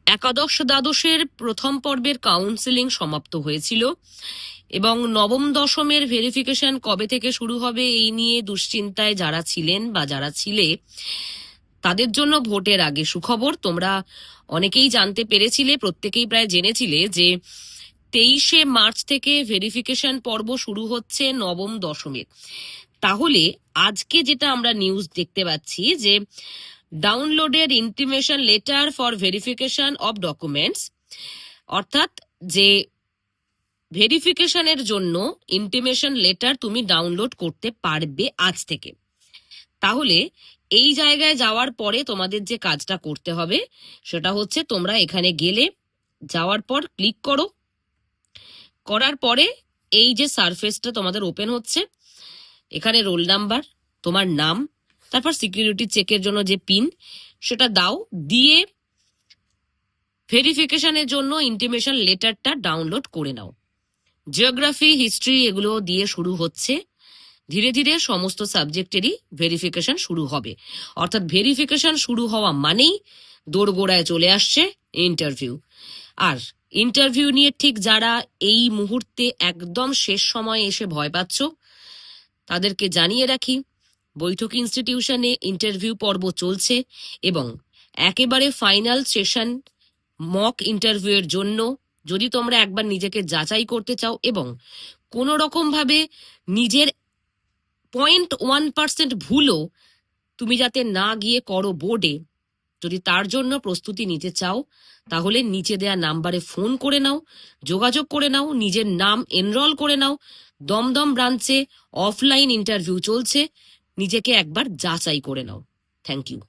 একাদশ দ্বাদশের প্রথম পর্বের কাউন্সেলিং সমাপ্ত হয়েছিল এবং নবম দশমের ভেরিফিকেশন কবে থেকে শুরু হবে এই নিয়ে দুশ্চিন্তায় যারা ছিলেন বা যারা ছিলে তাদের জন্য ভোটের আগে সুখবর। তোমরা অনেকেই জানতে পেরেছিলে, প্রত্যেকেই প্রায় জেনেছিলে যে 23শে মার্চ থেকে ভেরিফিকেশন পর্ব শুরু হচ্ছে নবম দশমের। তাহলে আজকে যেটা আমরা নিউজ দেখতে পাচ্ছি যে downloaded intimation letter for verification of documents, অর্থাৎ যে ভেরিফিকেশনের জন্য ইন্টিমেশন লেটার তুমি ডাউনলোড করতে পারবে আজ থেকে। তাহলে এই জায়গায় যাওয়ার পরে তোমাদের যে কাজটা করতে হবে সেটা হচ্ছে তোমরা এখানে গেলে, যাওয়ার পর ক্লিক করো, করার পরে এই যে সারফেসটা তোমাদের ওপেন হচ্ছে, এখানে রোল নাম্বার, তোমার নাম, তারপর সিকিউরিটি চেকের জন্য যে পিন সেটা দাও, দিয়ে ভেরিফিকেশনের জন্য ইন্টিমেশন লেটারটা ডাউনলোড করে নাও। জিওগ্রাফি, হিস্ট্রি এগুলো দিয়ে শুরু হচ্ছে। ধীরে ধীরে সমস্ত সাবজেক্টেরই ভেরিফিকেশন শুরু হবে, অর্থাৎ ভেরিফিকেশন শুরু হওয়া মানেই দোরগোড়ায় চলে আসছে ইন্টারভিউ। আর ইন্টারভিউ নিয়ে ঠিক যারা এই মুহূর্তে একদম শেষ সময়ে এসে ভয় পাচ্ছ তাদেরকে জানিয়ে রাখি, বৈঠক ইনস্টিটিউশনে ইন্টারভিউ পর্ব চলছে এবং একেবারে ফাইনাল সেশন মক ইন্টারভিউ এর জন্য যদি তোমরা একবার নিজেকে যাচাই করতে চাও এবং কোনো রকম ভাবে নিজের 0.1% ভুলও তুমি যাতে না গিয়ে করো বোর্ডে, যদি তার জন্য প্রস্তুতি নিতে চাও তাহলে নিচে দেয়া নাম্বারে ফোন করে নাও, যোগাযোগ করে নাও, নিজের নাম এনরোল করে নাও। দমদম ব্রাঞ্চে অফলাইন ইন্টারভিউ চলছে, নিজেকে একবার যাচাই করে নাও। Thank you.